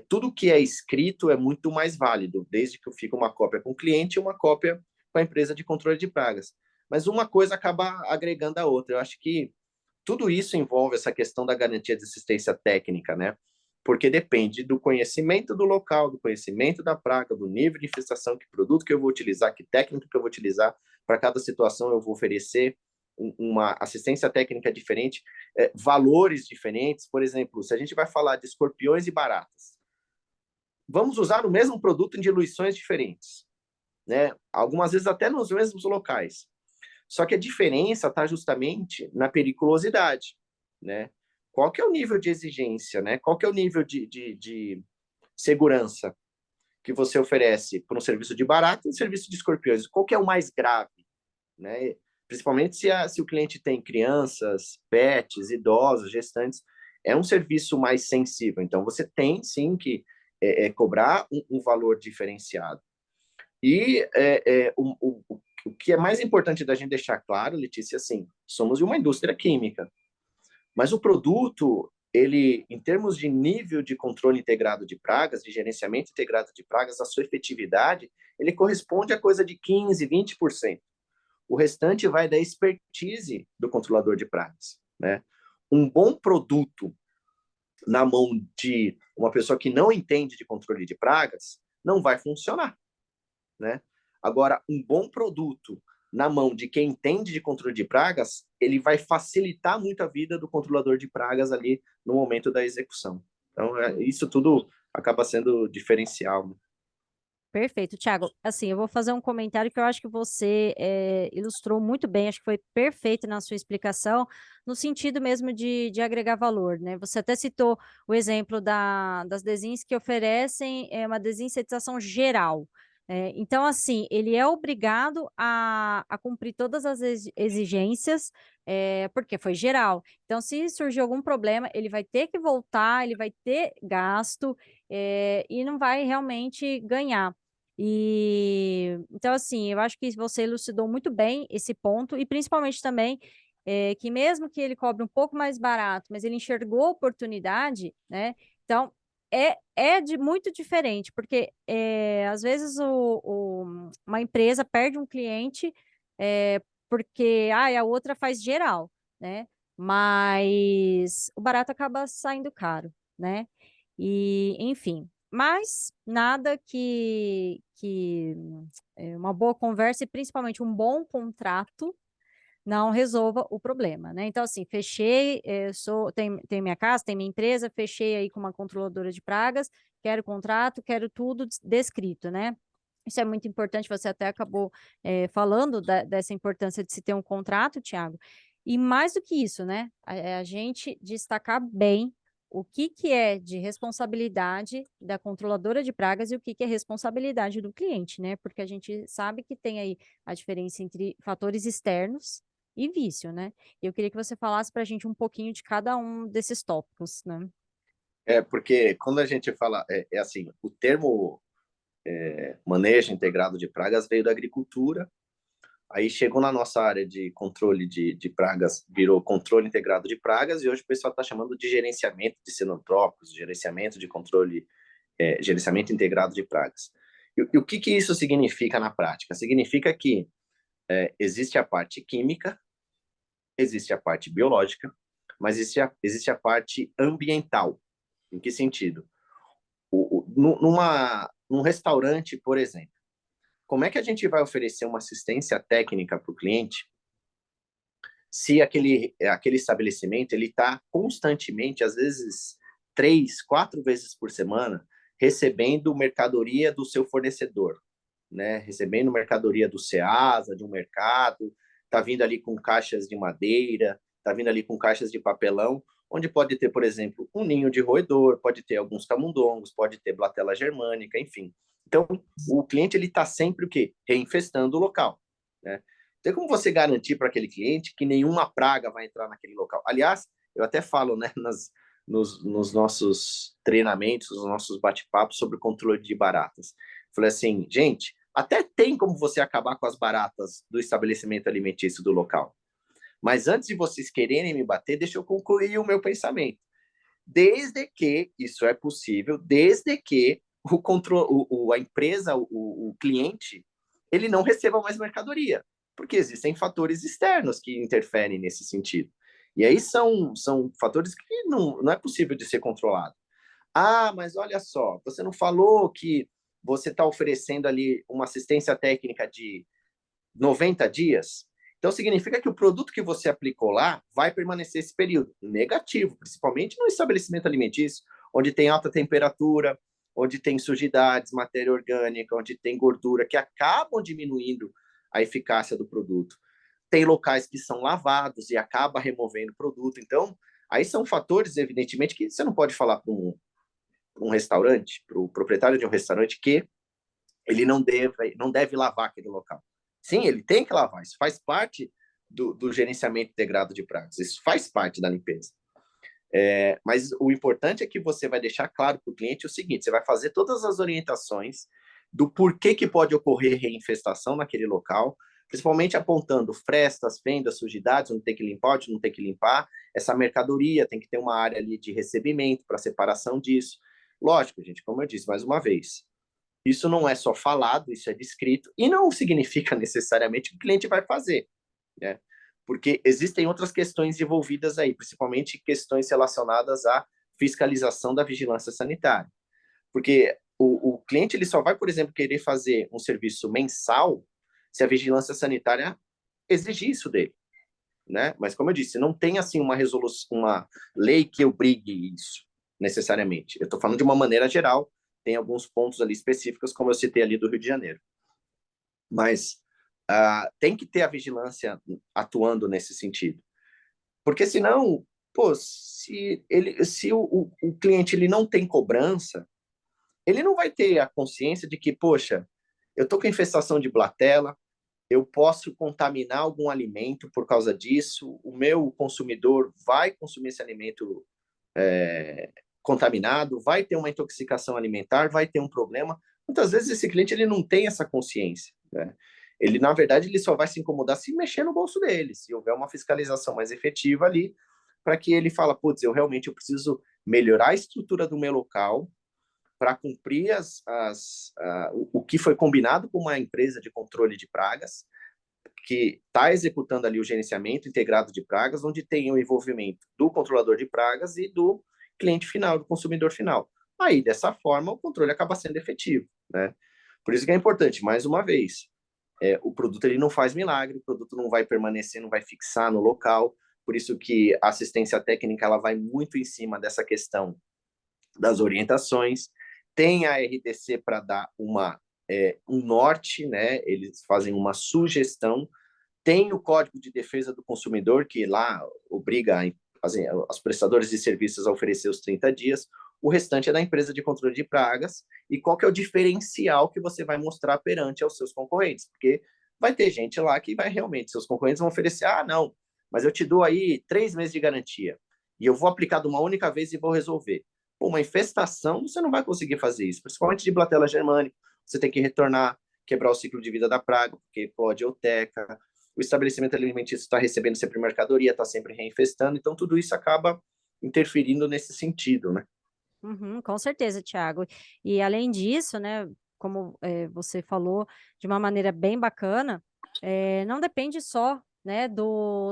tudo que é escrito é muito mais válido, desde que fique uma cópia com o cliente e uma cópia com a empresa de controle de pragas. Mas uma coisa acaba agregando a outra. Eu acho que tudo isso envolve essa questão da garantia de assistência técnica, né? Porque depende do conhecimento do local, do conhecimento da praga, do nível de infestação, que produto que eu vou utilizar, que técnica que eu vou utilizar. Para cada situação eu vou oferecer uma assistência técnica diferente, valores diferentes. Por exemplo, se a gente vai falar de escorpiões e baratas, vamos usar o mesmo produto em diluições diferentes, né? Algumas vezes até nos mesmos locais. Só que a diferença está justamente na periculosidade, né? Qual que é o nível de exigência, né? Qual que é o nível de segurança que você oferece para um serviço de barata e um serviço de escorpiões? Qual que é o mais grave, né? Principalmente se o cliente tem crianças, pets, idosos, gestantes, é um serviço mais sensível. Então, você tem, sim, que cobrar um valor diferenciado. E o que é mais importante da gente deixar claro, Letícia, assim, somos uma indústria química, mas o produto, ele, em termos de nível de controle integrado de pragas, de gerenciamento integrado de pragas, a sua efetividade, ele corresponde a coisa de 15, 20%. O restante vai da expertise do controlador de pragas, né? Um bom produto na mão de uma pessoa que não entende de controle de pragas não vai funcionar, né? Agora, um bom produto na mão de quem entende de controle de pragas, ele vai facilitar muito a vida do controlador de pragas ali no momento da execução. Então, isso tudo acaba sendo diferencial, né? Perfeito, Thiago. Assim, eu vou fazer um comentário que eu acho que você ilustrou muito bem, acho que foi perfeito na sua explicação, no sentido mesmo de agregar valor, né? Você até citou o exemplo das desins que oferecem uma desinsetização geral. Então, assim, ele é obrigado a cumprir todas as exigências, porque foi geral. Então, se surgir algum problema, ele vai ter que voltar, ele vai ter gasto, e não vai realmente ganhar. E então, assim, eu acho que você elucidou muito bem esse ponto, e principalmente também que mesmo que ele cobre um pouco mais barato, mas ele enxergou a oportunidade, né? Então, muito diferente, porque às vezes uma empresa perde um cliente porque a outra faz geral, né? Mas o barato acaba saindo caro, né? E, enfim. Mas nada que uma boa conversa e principalmente um bom contrato não resolva o problema, né? Então, assim, fechei, tenho minha casa, tenho minha empresa, fechei aí com uma controladora de pragas, quero contrato, quero tudo descrito, né? Isso é muito importante, você até acabou falando dessa importância de se ter um contrato, Tiago. E mais do que isso, né? A gente destacar bem o que é de responsabilidade da controladora de pragas e o que é responsabilidade do cliente, né? Porque a gente sabe que tem aí a diferença entre fatores externos e vício, né? E eu queria que você falasse para a gente um pouquinho de cada um desses tópicos, né? Porque quando a gente fala, assim, o termo manejo integrado de pragas veio da agricultura, aí chegou na nossa área de controle de pragas, virou controle integrado de pragas, e hoje o pessoal está chamando de gerenciamento de cenotrópicos, gerenciamento de controle, gerenciamento integrado de pragas. E o que isso significa na prática? Significa que existe a parte química, existe a parte biológica, mas existe a parte ambiental. Em que sentido? Num restaurante, por exemplo, como é que a gente vai oferecer uma assistência técnica para o cliente se aquele estabelecimento ele está constantemente, às vezes 3, 4 vezes por semana, recebendo mercadoria do seu fornecedor, né? Recebendo mercadoria do Ceasa, de um mercado, está vindo ali com caixas de madeira, está vindo ali com caixas de papelão, onde pode ter, por exemplo, um ninho de roedor, pode ter alguns camundongos, pode ter blatela germânica, enfim. Então, o cliente ele está sempre o quê? Reinfestando o local, né? Tem como você garantir para aquele cliente que nenhuma praga vai entrar naquele local? Aliás, eu até falo, né, nos nossos treinamentos, nos nossos bate-papos sobre o controle de baratas. Falei assim, gente, até tem como você acabar com as baratas do estabelecimento alimentício do local. Mas antes de vocês quererem me bater, deixa eu concluir o meu pensamento. Desde que isso é possível, desde que a empresa, o cliente, ele não receba mais mercadoria, porque existem fatores externos que interferem nesse sentido. E aí são fatores que não é possível de ser controlado. Ah, mas olha só, você não falou que você está oferecendo ali uma assistência técnica de 90 dias? Então, significa que o produto que você aplicou lá vai permanecer esse período. Negativo, principalmente no estabelecimento alimentício, onde tem alta temperatura, onde tem sujidades, matéria orgânica, onde tem gordura, que acabam diminuindo a eficácia do produto. Tem locais que são lavados e acaba removendo o produto. Então, aí são fatores, evidentemente, que você não pode falar para um restaurante, para o proprietário de um restaurante, que ele não deve lavar aquele local. Sim, ele tem que lavar, isso faz parte do gerenciamento integrado de pratos, isso faz parte da limpeza. Mas o importante é que você vai deixar claro para o cliente o seguinte: você vai fazer todas as orientações do porquê que pode ocorrer reinfestação naquele local, principalmente apontando frestas, fendas, sujidades, onde tem que limpar, onde não tem que limpar, essa mercadoria tem que ter uma área ali de recebimento para separação disso. Lógico, gente, como eu disse mais uma vez, isso não é só falado, isso é descrito, e não significa necessariamente que o cliente vai fazer, né? Porque existem outras questões envolvidas aí, principalmente questões relacionadas à fiscalização da vigilância sanitária. Porque o cliente ele só vai, por exemplo, querer fazer um serviço mensal se a vigilância sanitária exigir isso dele, né? Mas, como eu disse, não tem assim uma resolução, uma lei que obrigue isso necessariamente. Eu estou falando de uma maneira geral, tem alguns pontos ali específicos, como eu citei ali do Rio de Janeiro. Mas tem que ter a vigilância atuando nesse sentido. Porque senão, pô, se o cliente ele não tem cobrança, ele não vai ter a consciência de que, poxa, eu estou com infestação de blatela, eu posso contaminar algum alimento por causa disso, o meu consumidor vai consumir esse alimento contaminado, vai ter uma intoxicação alimentar, vai ter um problema. Muitas vezes esse cliente ele não tem essa consciência, né? Ele, na verdade, ele só vai se incomodar se mexer no bolso dele, se houver uma fiscalização mais efetiva ali, para que ele fala, putz, eu preciso melhorar a estrutura do meu local para cumprir o que foi combinado com uma empresa de controle de pragas, que está executando ali o gerenciamento integrado de pragas, onde tem o envolvimento do controlador de pragas e do cliente final, do consumidor final. Aí, dessa forma, o controle acaba sendo efetivo, né? Por isso que é importante, mais uma vez, o produto ele não faz milagre, o produto não vai permanecer, não vai fixar no local, por isso que a assistência técnica ela vai muito em cima dessa questão das orientações. Tem a RDC para dar um norte, né? Eles fazem uma sugestão. Tem o Código de Defesa do Consumidor, que lá obriga os prestadores de serviços a oferecer os 30 dias. O restante é da empresa de controle de pragas. E qual que é o diferencial que você vai mostrar perante aos seus concorrentes? Porque vai ter gente lá que vai realmente, seus concorrentes vão oferecer, não, mas eu te dou aí 3 meses de garantia. E eu vou aplicar de uma única vez e vou resolver. Pô, uma infestação, você não vai conseguir fazer isso, principalmente de blatela germânica. Você tem que retornar, quebrar o ciclo de vida da praga, porque pode euteca, o estabelecimento alimentício está recebendo sempre mercadoria, está sempre reinfestando, então tudo isso acaba interferindo nesse sentido, né? Uhum, com certeza, Thiago. E além disso, né, como você falou de uma maneira bem bacana, não depende só, né,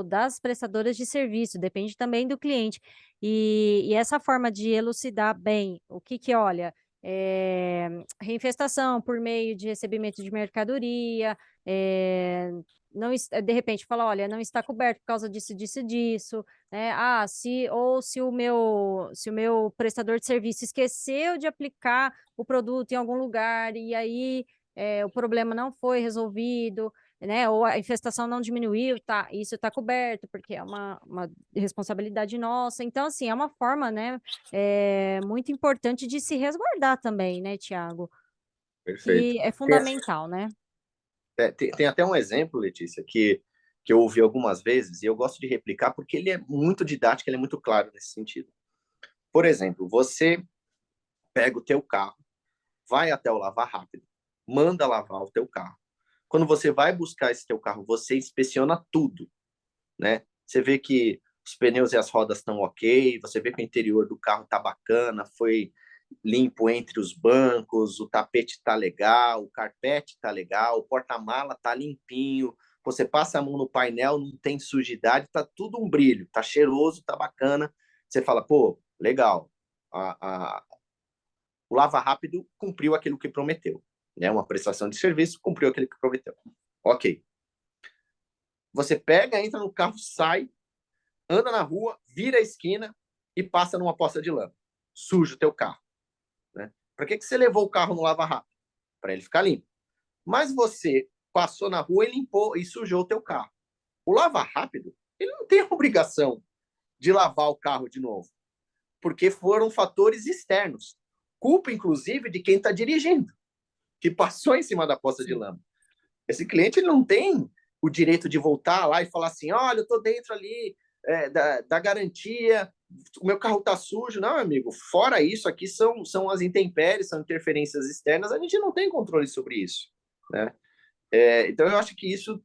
das prestadoras de serviço, depende também do cliente. E essa forma de elucidar bem o que olha, reinfestação por meio de recebimento de mercadoria, não, de repente fala, olha, não está coberto por causa disso, disso, disso, né? Se o meu prestador de serviço esqueceu de aplicar o produto em algum lugar e aí o problema não foi resolvido, né? Ou a infestação não diminuiu, tá? Isso está coberto, porque é uma responsabilidade nossa. Então, assim, é uma forma, né, muito importante de se resguardar também, né, Tiago? Perfeito. Que é Tem, fundamental, né? tem até um exemplo, Letícia, que eu ouvi algumas vezes, e eu gosto de replicar porque ele é muito didático, ele é muito claro nesse sentido. Por exemplo, você pega o teu carro, vai até o Lava Rápido, manda lavar o teu carro. Quando você vai buscar esse teu carro, você inspeciona tudo, né? Você vê que os pneus e as rodas estão ok, você vê que o interior do carro tá bacana, foi limpo entre os bancos, o tapete tá legal, o carpete tá legal, o porta-mala tá limpinho, você passa a mão no painel, não tem sujidade, tá tudo um brilho, tá cheiroso, tá bacana. Você fala, pô, legal, o Lava Rápido cumpriu aquilo que prometeu, né? Uma prestação de serviço cumpriu aquilo que prometeu. Ok. Você pega, entra no carro, sai, anda na rua, vira a esquina e passa numa poça de lama. Suja o teu carro, né? Para que você levou o carro no Lava Rápido? Para ele ficar limpo. Mas você passou na rua e limpou e sujou o teu carro. O Lava Rápido, ele não tem a obrigação de lavar o carro de novo, porque foram fatores externos. Culpa, inclusive, de quem está dirigindo, que passou em cima da poça de Sim. lama. Esse cliente ele não tem o direito de voltar lá e falar assim, olha, eu estou dentro ali da garantia, o meu carro está sujo. Não, amigo, fora isso, aqui são as intempéries, são interferências externas, a gente não tem controle sobre isso, né? Então, eu acho que isso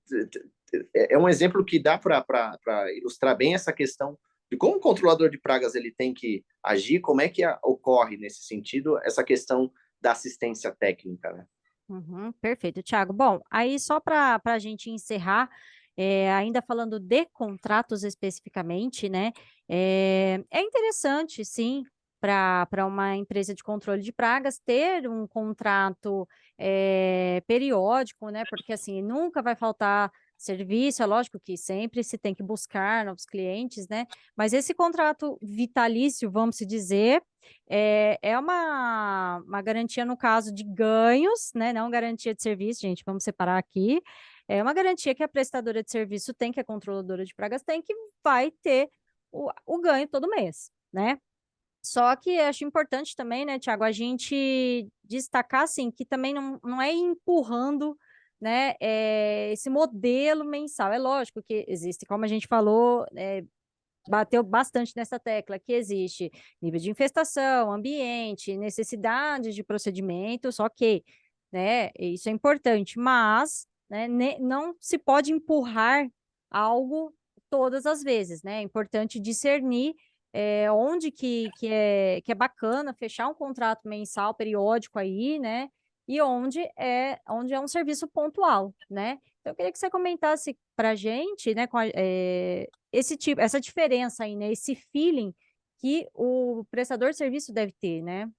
é um exemplo que dá para ilustrar bem essa questão de como o controlador de pragas ele tem que agir, como é que ocorre nesse sentido essa questão da assistência técnica, né? Uhum, perfeito, Thiago. Bom, aí só para a gente encerrar, ainda falando de contratos especificamente, né? É interessante, sim, para uma empresa de controle de pragas ter um contrato periódico, né? Porque assim, nunca vai faltar serviço, é lógico que sempre se tem que buscar novos clientes, né? Mas esse contrato vitalício, vamos se dizer, é uma garantia no caso de ganhos, né? Não garantia de serviço, gente, vamos separar aqui. É uma garantia que a prestadora de serviço tem, que a controladora de pragas tem, que vai ter o ganho todo mês, né? Só que acho importante também, né, Tiago, a gente destacar, assim, que também não é empurrando, né, esse modelo mensal. É lógico que existe, como a gente falou, bateu bastante nessa tecla, que existe nível de infestação, ambiente, necessidade de procedimentos, ok, né? Isso é importante, mas né, não se pode empurrar algo todas as vezes, né? É importante discernir onde que é bacana fechar um contrato mensal, periódico aí, né? E onde é um serviço pontual, né? Então, eu queria que você comentasse para a gente, né, esse tipo, essa diferença aí, né? Esse feeling que o prestador de serviço deve ter, né?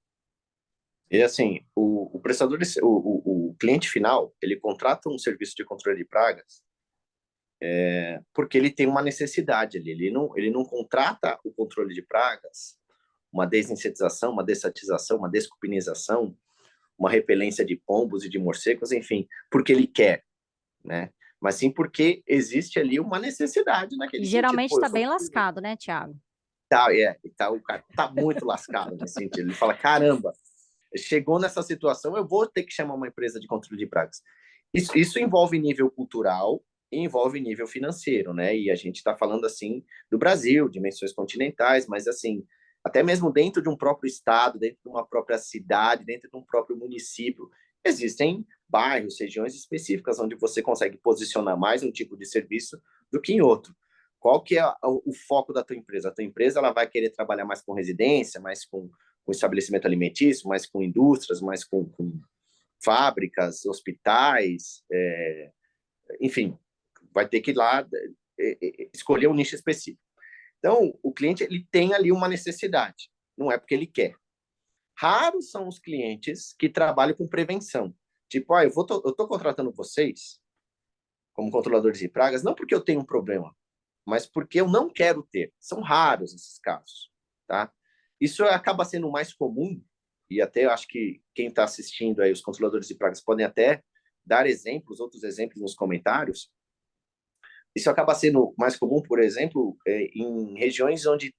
E assim, o prestador, o cliente final, ele contrata um serviço de controle de pragas porque ele tem uma necessidade ali. Ele não contrata o controle de pragas, uma desinsetização, uma dessatização, uma descupinização, uma repelência de pombos e de morcegos, enfim, porque ele quer, né? Mas sim porque existe ali uma necessidade E naquele sentido. geralmente Pô, eu está sou bem lascado, né, Thiago? o cara tá muito lascado nesse sentido. Ele fala: caramba, chegou nessa situação, eu vou ter que chamar uma empresa de controle de pragas. Isso envolve nível cultural e envolve nível financeiro, né? E a gente está falando assim do Brasil, dimensões continentais, mas assim, até mesmo dentro de um próprio estado, dentro de uma própria cidade, dentro de um próprio município, existem bairros, regiões específicas onde você consegue posicionar mais um tipo de serviço do que em outro. Qual que é o foco da tua empresa? A tua empresa ela vai querer trabalhar mais com residência, mais com estabelecimento alimentício, mais com indústrias, mais com fábricas, hospitais, enfim, vai ter que ir lá escolher um nicho específico. Então, o cliente ele tem ali uma necessidade, não é porque ele quer. Raros são os clientes que trabalham com prevenção. Tipo, eu estou contratando vocês como controladores de pragas, não porque eu tenho um problema, mas porque eu não quero ter. São raros esses casos, tá? Isso acaba sendo mais comum, e até eu acho que quem está assistindo aí, os controladores de pragas, podem até dar exemplos, outros exemplos nos comentários, isso acaba sendo mais comum, por exemplo, em regiões onde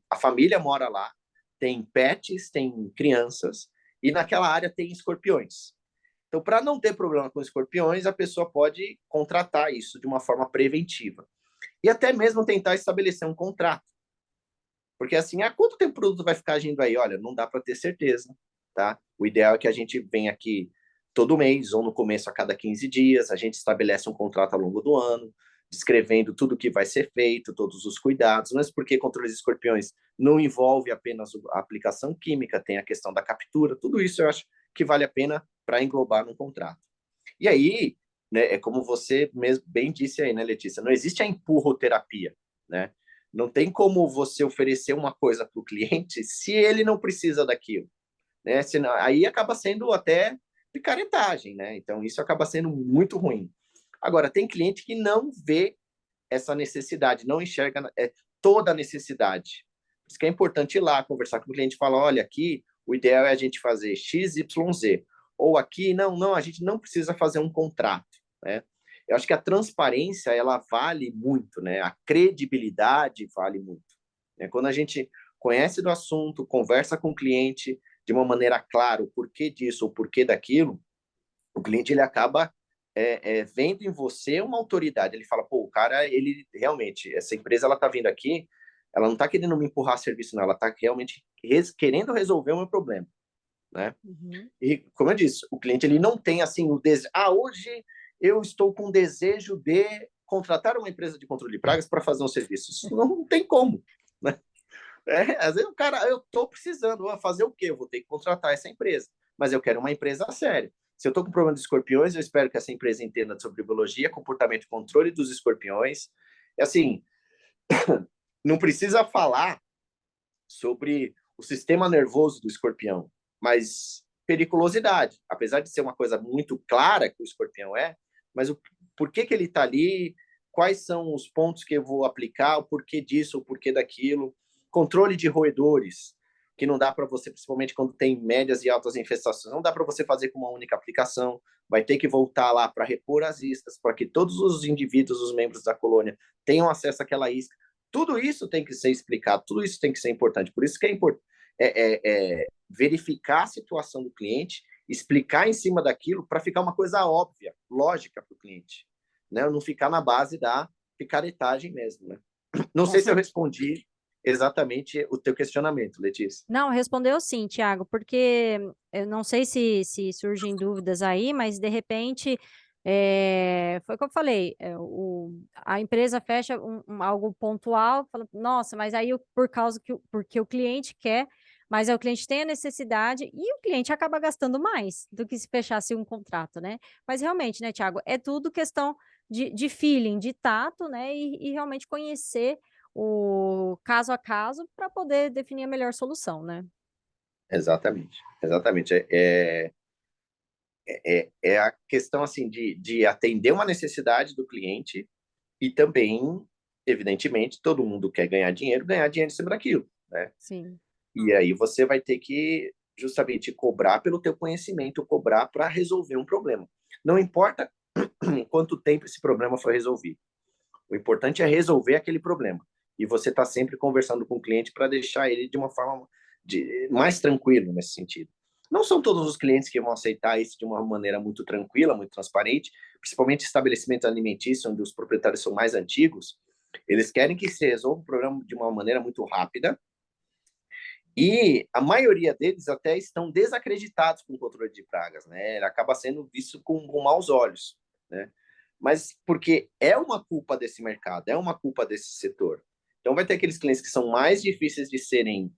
a família mora lá, tem pets, tem crianças, e naquela área tem escorpiões. Então, para não ter problema com escorpiões, a pessoa pode contratar isso de uma forma preventiva. E até mesmo tentar estabelecer um contrato. Porque assim, há quanto tempo o produto vai ficar agindo aí? Olha, não dá para ter certeza, tá? O ideal é que a gente venha aqui todo mês, ou no começo a cada 15 dias, a gente estabelece um contrato ao longo do ano, descrevendo tudo o que vai ser feito, todos os cuidados, mas porque controle de escorpiões não envolve apenas a aplicação química, tem a questão da captura, tudo isso eu acho que vale a pena para englobar no contrato. E aí, né, é como você mesmo bem disse aí, né, Letícia, não existe a empurroterapia, né? Não tem como você oferecer uma coisa para o cliente se ele não precisa daquilo, né? Senão, aí acaba sendo até picaretagem, né? Então, isso acaba sendo muito ruim. Agora, tem cliente que não vê essa necessidade, não enxerga toda a necessidade. Por isso que é importante ir lá, conversar com o cliente e falar, olha, aqui o ideal é a gente fazer X, Y, Z. Ou aqui, não, a gente não precisa fazer um contrato, né? Eu acho que a transparência, ela vale muito, né? A credibilidade vale muito. Né? Quando a gente conhece do assunto, conversa com o cliente de uma maneira clara o porquê disso, o porquê daquilo, o cliente ele acaba vendo em você uma autoridade. Ele fala, pô, o cara, ele realmente, essa empresa, ela tá vindo aqui, ela não tá querendo me empurrar serviço, não, ela tá realmente querendo resolver o meu problema, né? Uhum. E, como eu disse, o cliente, ele não tem, assim, o desejo, hoje eu estou com desejo de contratar uma empresa de controle de pragas para fazer um serviço. Isso não tem como, né? Às vezes o cara, eu estou precisando, vou fazer o quê? Eu vou ter que contratar essa empresa, mas eu quero uma empresa séria. Se eu estou com problema de escorpiões, eu espero que essa empresa entenda sobre biologia, comportamento e controle dos escorpiões. E assim, não precisa falar sobre o sistema nervoso do escorpião, mas periculosidade. Apesar de ser uma coisa muito clara que o escorpião mas por que ele está ali, quais são os pontos que eu vou aplicar, o porquê disso, o porquê daquilo. Controle de roedores, que não dá para você, principalmente quando tem médias e altas infestações, não dá para você fazer com uma única aplicação, vai ter que voltar lá para repor as iscas, para que todos os indivíduos, os membros da colônia, tenham acesso àquela isca. Tudo isso tem que ser explicado, tudo isso tem que ser importante. Por isso que é importante verificar a situação do cliente, explicar em cima daquilo para ficar uma coisa óbvia, lógica para o cliente, né? Não ficar na base da picaretagem mesmo, né? Não Com sei se eu certeza. respondi exatamente o teu questionamento, Letícia. Não, respondeu sim, Tiago, porque eu não sei se surgem dúvidas aí, mas de repente, foi o que eu falei, a empresa fecha algo pontual, fala, nossa, mas aí por causa porque o cliente quer, mas o cliente tem a necessidade e o cliente acaba gastando mais do que se fechasse um contrato, né? Mas realmente, né, Tiago, é tudo questão de feeling, de tato, né, e realmente conhecer o caso a caso para poder definir a melhor solução, né? Exatamente, exatamente. É a questão assim de atender uma necessidade do cliente e também, evidentemente, todo mundo quer ganhar dinheiro em cima daquilo, né? Sim. E aí você vai ter que justamente cobrar pelo teu conhecimento, cobrar para resolver um problema. Não importa em quanto tempo esse problema foi resolvido. O importante é resolver aquele problema. E você está sempre conversando com o cliente para deixar ele de uma forma mais tranquilo nesse sentido. Não são todos os clientes que vão aceitar isso de uma maneira muito tranquila, muito transparente, principalmente estabelecimentos alimentícios, onde os proprietários são mais antigos. Eles querem que se resolva o problema de uma maneira muito rápida, e a maioria deles até estão desacreditados com o controle de pragas, né? Ele acaba sendo visto com maus olhos, né? Mas porque é uma culpa desse mercado, é uma culpa desse setor. Então vai ter aqueles clientes que são mais difíceis de serem,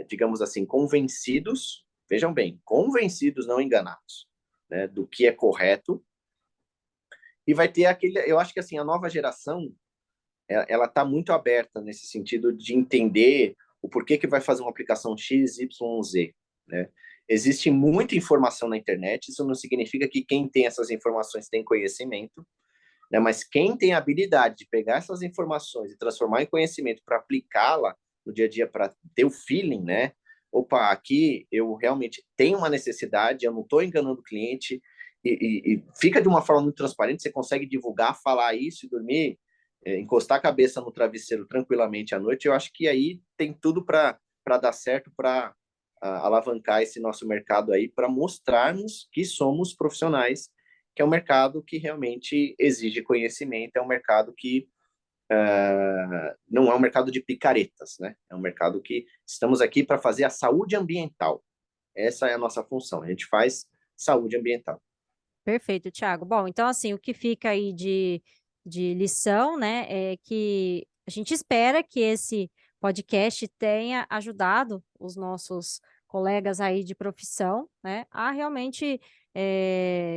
digamos assim, convencidos, vejam bem, convencidos, não enganados, né? Do que é correto. E vai ter aquele, eu acho que assim, a nova geração, ela está muito aberta nesse sentido de entender o porquê que vai fazer uma aplicação X, Y, Z, né? Existe muita informação na internet, isso não significa que quem tem essas informações tem conhecimento, né? Mas quem tem a habilidade de pegar essas informações e transformar em conhecimento para aplicá-la no dia a dia, para ter o feeling, né? Opa, aqui eu realmente tenho uma necessidade, eu não estou enganando o cliente, e fica de uma forma muito transparente, você consegue divulgar, falar isso e dormir, encostar a cabeça no travesseiro tranquilamente à noite, eu acho que aí tem tudo para dar certo, para alavancar esse nosso mercado aí, para mostrarmos que somos profissionais, que é um mercado que realmente exige conhecimento, é um mercado que não é um mercado de picaretas, né? É um mercado que estamos aqui para fazer a saúde ambiental. Essa é a nossa função, a gente faz saúde ambiental. Perfeito, Thiago. Bom, então, assim, o que fica aí de lição, né, é que a gente espera que esse podcast tenha ajudado os nossos colegas aí de profissão, né, a realmente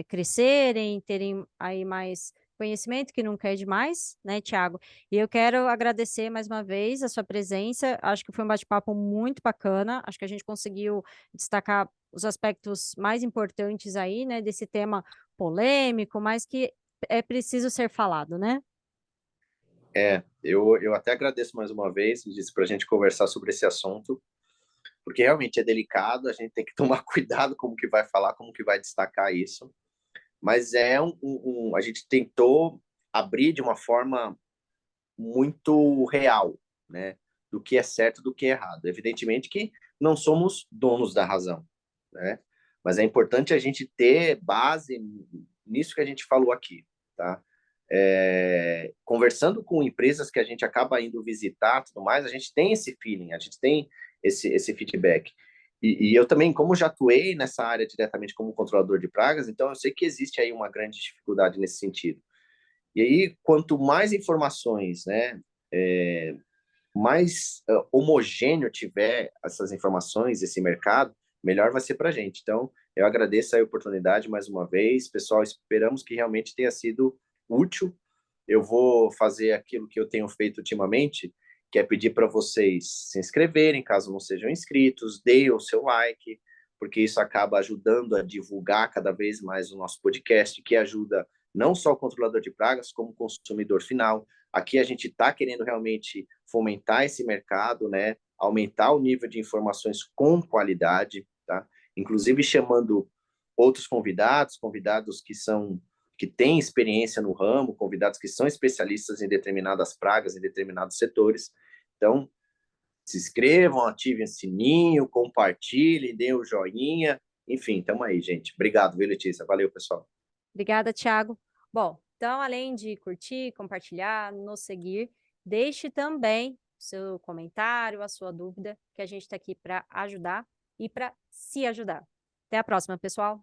crescerem, terem aí mais conhecimento, que nunca é demais, né, Thiago? E eu quero agradecer mais uma vez a sua presença. Acho que foi um bate-papo muito bacana. Acho que a gente conseguiu destacar os aspectos mais importantes aí, né, desse tema polêmico, mas que é preciso ser falado, né? Eu até agradeço mais uma vez, disse para a gente conversar sobre esse assunto, porque realmente é delicado, a gente tem que tomar cuidado como que vai falar, como que vai destacar isso, mas a gente tentou abrir de uma forma muito real, né, do que é certo, do que é errado. Evidentemente que não somos donos da razão, né, mas é importante a gente ter base nisso que a gente falou aqui, tá? Conversando com empresas que a gente acaba indo visitar, tudo mais, a gente tem esse feeling, a gente tem esse feedback. E eu também, como já atuei nessa área diretamente como controlador de pragas, então eu sei que existe aí uma grande dificuldade nesse sentido. E aí, quanto mais informações, né, mais homogêneo tiver essas informações, esse mercado, melhor vai ser para a gente. Então, eu agradeço a oportunidade mais uma vez. Pessoal, esperamos que realmente tenha sido útil. Eu vou fazer aquilo que eu tenho feito ultimamente, que é pedir para vocês se inscreverem, caso não sejam inscritos, deem o seu like, porque isso acaba ajudando a divulgar cada vez mais o nosso podcast, que ajuda não só o controlador de pragas, como o consumidor final. Aqui a gente está querendo realmente fomentar esse mercado, né? Aumentar o nível de informações com qualidade, tá? Inclusive chamando outros convidados que têm experiência no ramo, convidados que são especialistas em determinadas pragas, em determinados setores. Então, se inscrevam, ativem o sininho, compartilhem, deem o joinha. Enfim, estamos aí, gente. Obrigado, viu, Letícia? Valeu, pessoal. Obrigada, Thiago. Bom, então, além de curtir, compartilhar, nos seguir, deixe também o seu comentário, a sua dúvida, que a gente está aqui para ajudar e para se ajudar. Até a próxima, pessoal!